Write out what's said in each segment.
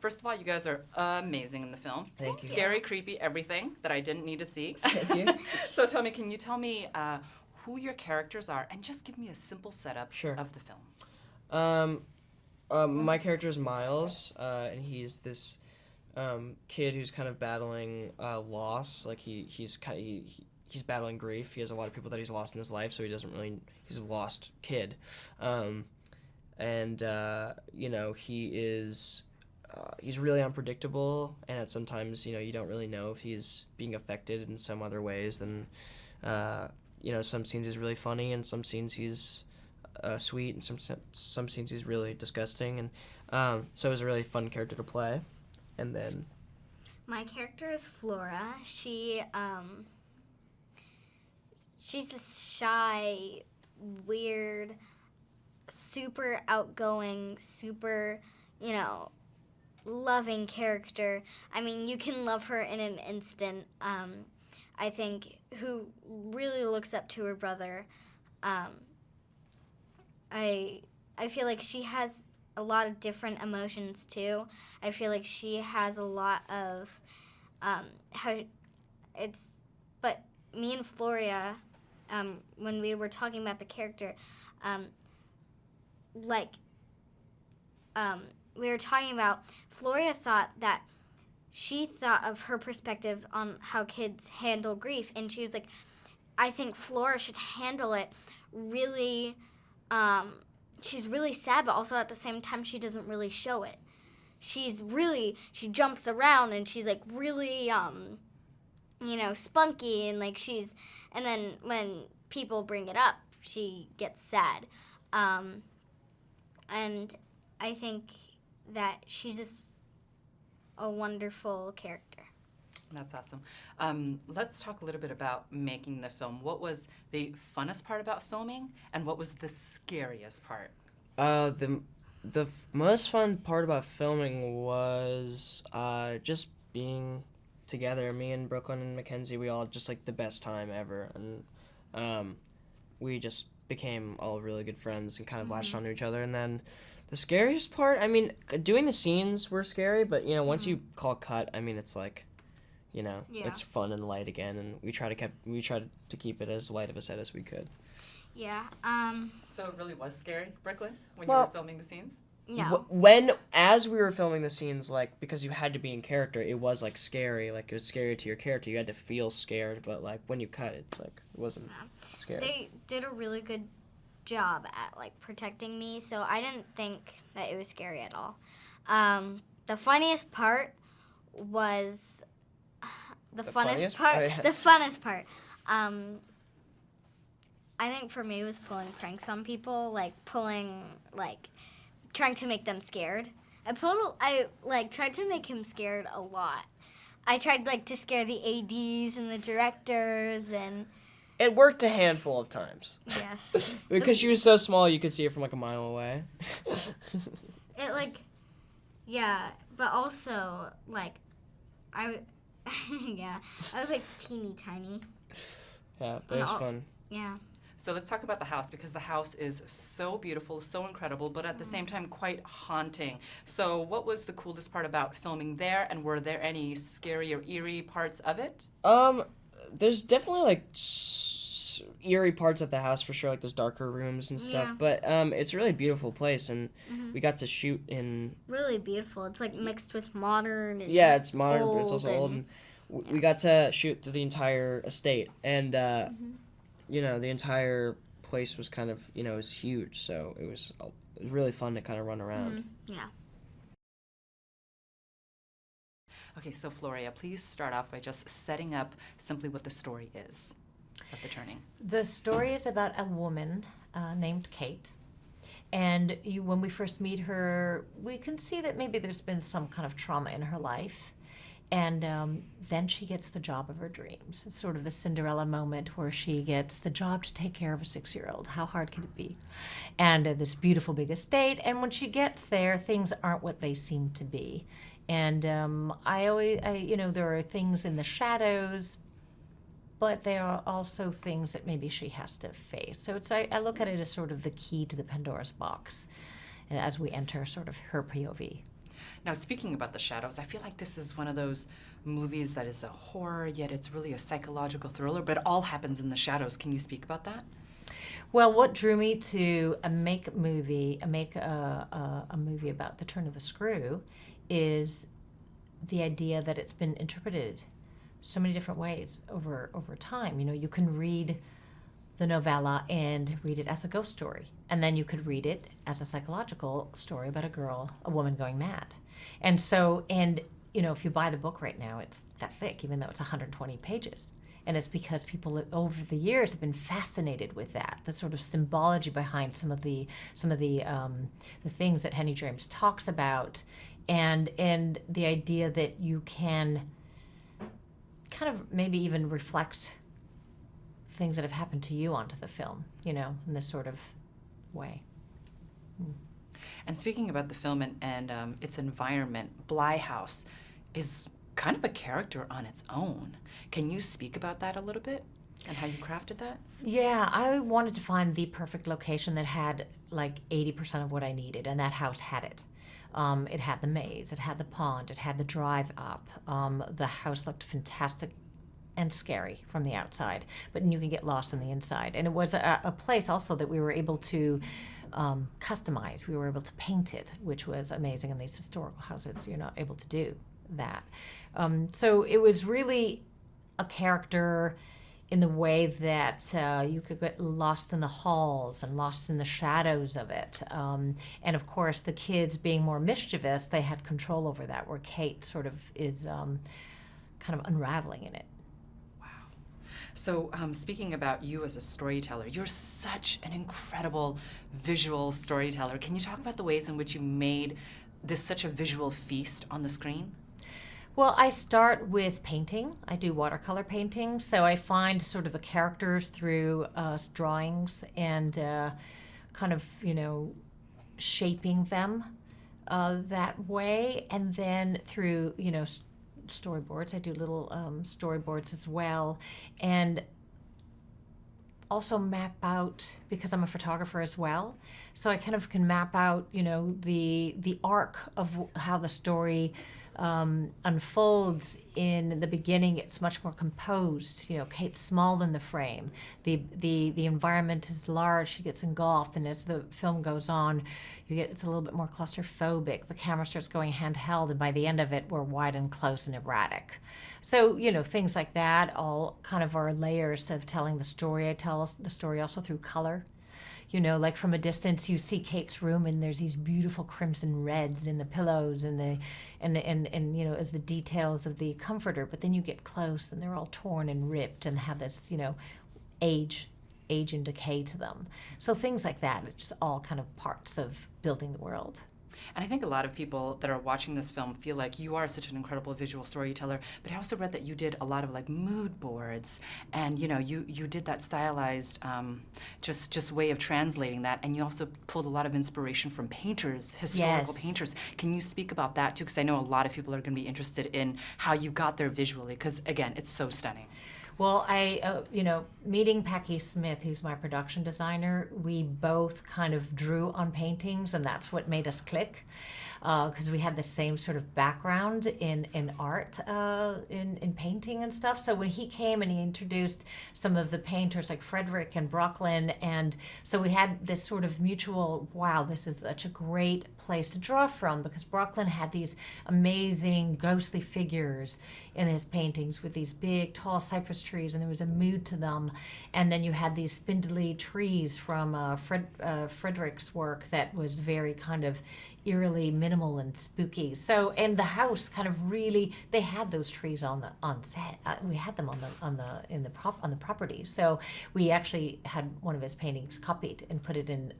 First of all, you guys are amazing in the film. Thank you. Scary, creepy, everything that I didn't need to see. Thank you. So tell me, can you tell me who your characters are and just give me a simple setup Sure. of the film? My character is Miles, and he's this kid who's kind of battling loss. Like he's battling grief. He has a lot of people that he's lost in his life, so he's a lost kid. He's really unpredictable, and sometimes you don't really know if he's being affected in some other ways than some scenes he's really funny, and some scenes he's sweet, and some scenes he's really disgusting, and so it was a really fun character to play. And then my character is Flora. She's this shy, weird, super outgoing, super, loving character. I mean, you can love her in an instant. I think who really looks up to her brother. I feel like she has a lot of different emotions too. I feel like she has a lot of but me and Floria, when we were talking about the character, we were talking about, Floria thought that she thought of her perspective on how kids handle grief, and she was like, I think Flora should handle it really, she's really sad, but also at the same time she doesn't really show it. She jumps around, and she's like really, spunky, and and then when people bring it up, she gets sad. And I think that she's just a wonderful character. That's awesome. Let's talk a little bit about making the film. What was the funnest part about filming, and what was the scariest part? The most fun part about filming was just being together. Me and Brooklynn and Mackenzie, we all just the best time ever, and we just became all really good friends and kind of latched onto each other. And then the scariest part, I mean, doing the scenes were scary, but once you call cut, I mean, it's it's fun and light again, and we tried to keep it as light of a set as we could. Yeah. So it really was scary, Brooklyn, when you were filming the scenes? No. As we were filming the scenes, because you had to be in character, it was scary. It was scary to your character. You had to feel scared, but when you cut, it's it wasn't scary. They did a really good job at protecting me, so I didn't think that it was scary at all. The funniest part was the funnest part. Oh, yeah. The funnest part. I think for me was pulling pranks on people, trying to make them scared. I tried to make him scared a lot. I tried to scare the ADs and the directors, and it worked a handful of times. Yes. Because she was so small, you could see her from a mile away. Yeah, but also I was teeny tiny. Yeah, but it was fun. Yeah. So let's talk about the house, because the house is so beautiful, so incredible, but at the same time quite haunting. So what was the coolest part about filming there, and were there any scary or eerie parts of it? There's definitely eerie parts of the house for sure, there's darker rooms and stuff. Yeah. But it's a really beautiful place, and we got to shoot in. Really beautiful. It's mixed with modern. And it's modern, but it's also old. And we got to shoot through the entire estate, and the entire place was kind of it was huge, so it was really fun to kind of run around. Yeah. Okay, so Floria, please start off by just setting up simply what the story is of The Turning. The story is about a woman named Kate. And when we first meet her, we can see that maybe there's been some kind of trauma in her life. And then she gets the job of her dreams. It's sort of the Cinderella moment where she gets the job to take care of a 6-year-old. How hard could it be? And this beautiful big estate. And when she gets there, things aren't what they seem to be. And there are things in the shadows, but there are also things that maybe she has to face. So I look at it as sort of the key to the Pandora's box as we enter sort of her POV. Now, speaking about the shadows, I feel like this is one of those movies that is a horror, yet it's really a psychological thriller, but it all happens in the shadows. Can you speak about that? Well, what drew me to make a movie about the turn of the screw is the idea that it's been interpreted so many different ways over time. You know, you can read the novella and read it as a ghost story, and then you could read it as a psychological story about a woman going mad. And you know, if you buy the book right now, it's that thick, even though it's 120 pages. And it's because people over the years have been fascinated with that, the sort of symbology behind some of the things that Henry James talks about, and the idea that you can kind of maybe even reflect things that have happened to you onto the film, you know, in this sort of way. And speaking about the film and its environment, Bly House is kind of a character on its own. Can you speak about that a little bit and how you crafted that? Yeah, I wanted to find the perfect location that had like 80% of what I needed, and that house had it. It had the maze, it had the pond, it had the drive up. The house looked fantastic and scary from the outside, but you can get lost on the inside. And it was a place also that we were able to customize. We were able to paint it, which was amazing. In these historical houses, you're not able to do that. So it was really a character in the way that you could get lost in the halls and lost in the shadows of it. And of course, the kids being more mischievous, they had control over that, where Kate sort of is kind of unraveling in it. So speaking about you as a storyteller, you're such an incredible visual storyteller. Can you talk about the ways in which you made this such a visual feast on the screen? Well, I start with painting. I do watercolor painting, so I find sort of the characters through drawings and kind of, you know, shaping them that way, and then through, you know, storyboards. I do little storyboards as well, and also map out, because I'm a photographer as well, so I kind of can map out, you know, the arc of how the story unfolds. In the beginning, it's much more composed. You know, Kate's small in the frame. The environment is large. She gets engulfed, and as the film goes on, it's a little bit more claustrophobic. The camera starts going handheld, and by the end of it, we're wide and close and erratic. So, you know, things like that all kind of are layers of telling the story. I tell the story also through color. You know, like from a distance, you see Kate's room, and there's these beautiful crimson reds in the pillows and you know, as the details of the comforter. But then you get close, and they're all torn and ripped, and have this, you know, age and decay to them. So things like that. It's just all kind of parts of building the world. And I think a lot of people that are watching this film feel like you are such an incredible visual storyteller, but I also read that you did a lot of like mood boards, and you know, you did that stylized just way of translating that, and you also pulled a lot of inspiration from painters, historical Yes. painters. Can you speak about that too? Because I know a lot of people are going to be interested in how you got there visually, because again, it's so stunning. Well, you know, meeting Packy Smith, who's my production designer, we both kind of drew on paintings, and that's what made us click, because we had the same sort of background in art, in painting and stuff. So when he came and he introduced some of the painters like Frederick and Brooklynn, and so we had this sort of mutual, wow, this is such a great place to draw from, because Brooklynn had these amazing ghostly figures in his paintings with these big, tall cypress trees, and there was a mood to them. And then you had these spindly trees from Frederick's work that was very kind of eerily minimal and spooky. So, and the house kind of really, they had those trees on set. We had them on the property. So we actually had one of his paintings copied and put it in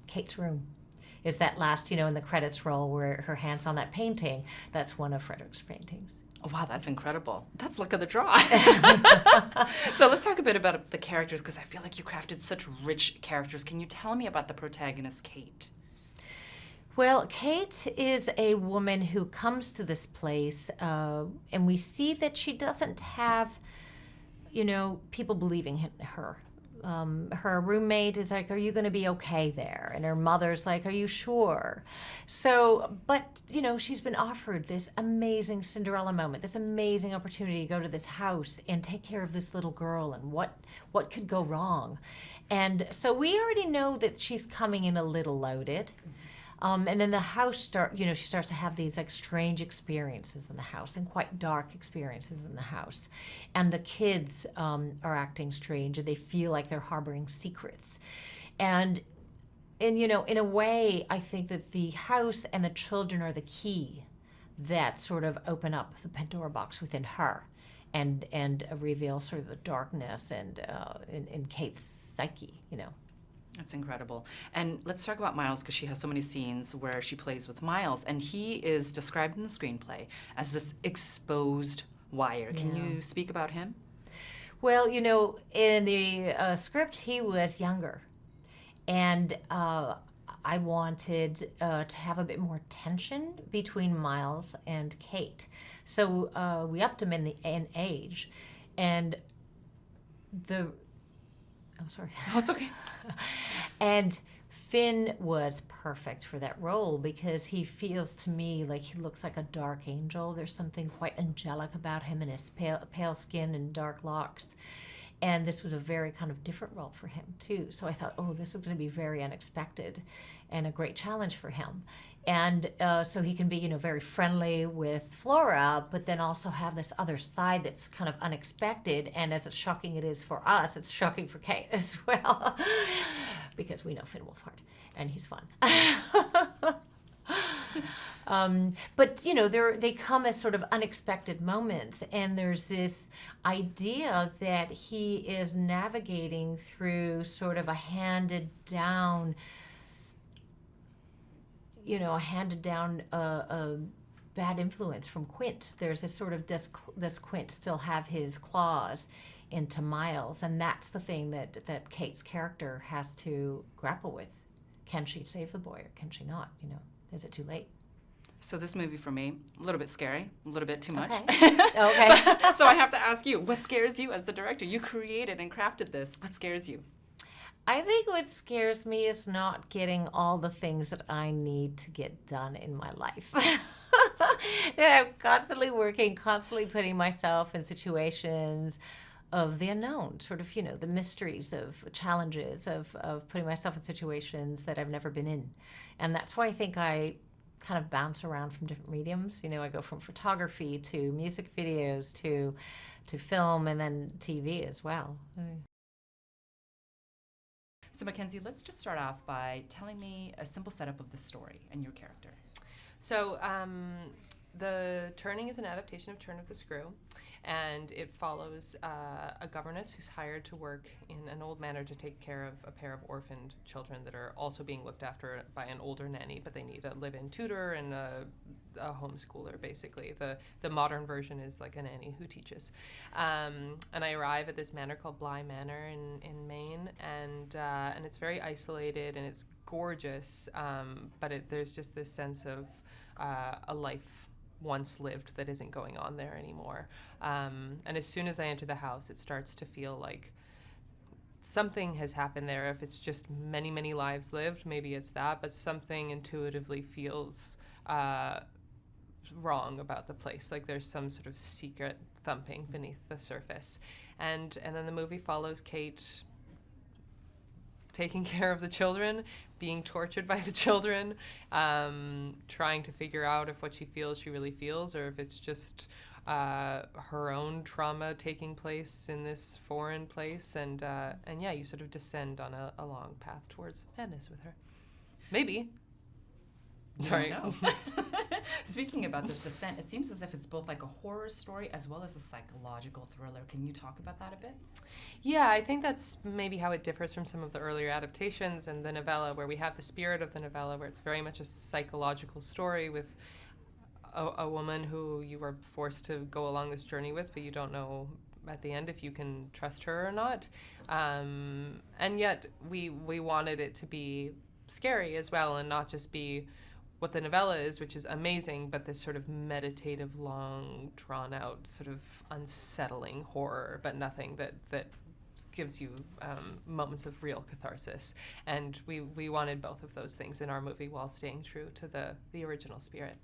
Kate's room. Is that last, you know, in the credits roll where her hand's on that painting? That's one of Frederick's paintings. Oh, wow, that's incredible. That's luck of the draw. So let's talk a bit about the characters, because I feel like you crafted such rich characters. Can you tell me about the protagonist, Kate? Well, Kate is a woman who comes to this place, and we see that she doesn't have, you know, people believing in her. her roommate is like, "Are you going to be okay there?" And her mother's like, "Are you sure?" So, but she's been offered this amazing Cinderella moment, this amazing opportunity to go to this house and take care of this little girl, and what could go wrong? And so we already know that she's coming in a little loaded. And then the house she starts to have these like strange experiences in the house and quite dark experiences in the house. And the kids are acting strange, and they feel like they're harboring secrets. And in a way, I think that the house and the children are the key that sort of open up the Pandora box within her and reveal sort of the darkness and in Kate's psyche, That's incredible. And let's talk about Miles, because she has so many scenes where she plays with Miles, and he is described in the screenplay as this exposed wire. Can you speak about him? Well, in the script, he was younger, and I wanted to have a bit more tension between Miles and Kate. So we upped him in age, and oh, sorry. Oh, it's okay. And Finn was perfect for that role because he feels to me like he looks like a dark angel. There's something quite angelic about him and his pale skin and dark locks. And this was a very kind of different role for him, too. So I thought, this is going to be very unexpected and a great challenge for him. And so he can be, very friendly with Flora, but then also have this other side that's kind of unexpected. And as shocking it is for us, it's shocking for Kate as well, because we know Finn Wolfhard, and he's fun. But they come as sort of unexpected moments, and there's this idea that he is navigating through sort of a handed down bad influence from Quint. There's this sort of, does Quint still have his claws into Miles? And that's the thing that Kate's character has to grapple with. Can she save the boy, or can she not? Is it too late? So this movie for me, a little bit scary, a little bit too much. Okay. So I have to ask you, what scares you as the director? You created and crafted this. What scares you? I think what scares me is not getting all the things that I need to get done in my life. I'm constantly working, constantly putting myself in situations of the unknown, sort of, the mysteries of challenges, of putting myself in situations that I've never been in. And that's why I think I kind of bounce around from different mediums. I go from photography to music videos to film, and then TV as well. So Mackenzie, let's just start off by telling me a simple setup of the story and your character. So The Turning is an adaptation of Turn of the Screw, and it follows a governess who's hired to work in an old manor to take care of a pair of orphaned children that are also being looked after by an older nanny, but they need a live-in tutor and a homeschooler, basically. The modern version is like a nanny who teaches. And I arrive at this manor called Bly Manor in Maine, and it's very isolated, and it's gorgeous, but there's just this sense of a life once lived that isn't going on there anymore. And as soon as I enter the house, it starts to feel like something has happened there. If it's just many, many lives lived, maybe it's that, but something intuitively feels wrong about the place. Like there's some sort of secret thumping beneath the surface. And then the movie follows Kate taking care of the children, being tortured by the children, trying to figure out if what she feels she really feels, or if it's just her own trauma taking place in this foreign place. And yeah, you sort of descend on a long path towards madness with her. Maybe. Sorry. No. Speaking about this descent, it seems as if it's both like a horror story as well as a psychological thriller. Can you talk about that a bit? Yeah, I think that's maybe how it differs from some of the earlier adaptations and the novella, where we have the spirit of the novella, where it's very much a psychological story with a woman who you are forced to go along this journey with, but you don't know at the end if you can trust her or not. And yet we wanted it to be scary as well, and not just be what the novella is, which is amazing, but this sort of meditative, long, drawn-out, sort of unsettling horror, but nothing that gives you moments of real catharsis. And we wanted both of those things in our movie while staying true to the original spirit.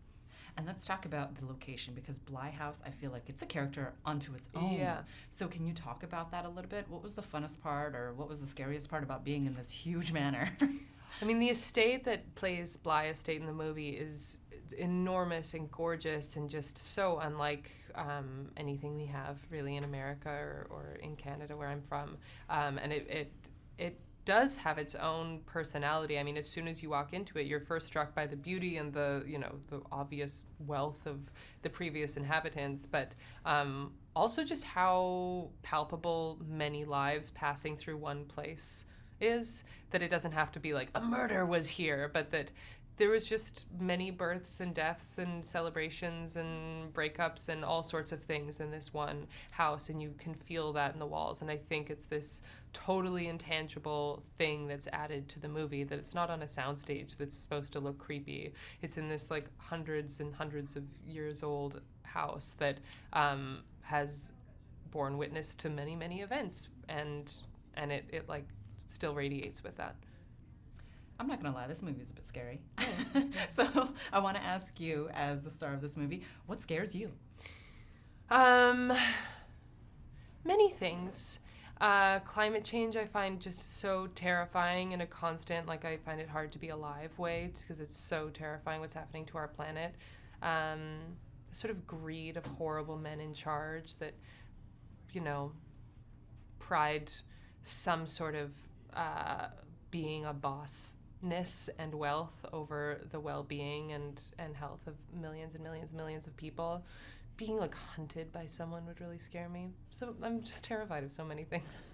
And let's talk about the location, because Bly House, I feel like it's a character unto its own. Yeah. So can you talk about that a little bit? What was the funnest part, or what was the scariest part about being in this huge manor? I mean, the estate that plays Bly Estate in the movie is enormous and gorgeous and just so unlike anything we have really in America or in Canada where I'm from. And it does have its own personality. I mean, as soon as you walk into it, you're first struck by the beauty and the obvious wealth of the previous inhabitants, but also just how palpable many lives passing through one place is, that it doesn't have to be like a murder was here, but that there was just many births and deaths and celebrations and breakups and all sorts of things in this one house, and you can feel that in the walls. And I think it's this totally intangible thing that's added to the movie, that it's not on a soundstage that's supposed to look creepy. It's in this like hundreds and hundreds of years old house that has borne witness to many, many events, and it like still radiates with that. I'm not gonna lie, this movie is a bit scary. So I want to ask you, as the star of this movie, what scares you? Many things. Climate change I find just so terrifying in a constant, like I find it hard to be alive way, because it's so terrifying what's happening to our planet. The sort of greed of horrible men in charge that, pride some sort of being a bossness and wealth over the well-being and health of millions and millions and millions of people. Being like hunted by someone would really scare me. So I'm just terrified of so many things.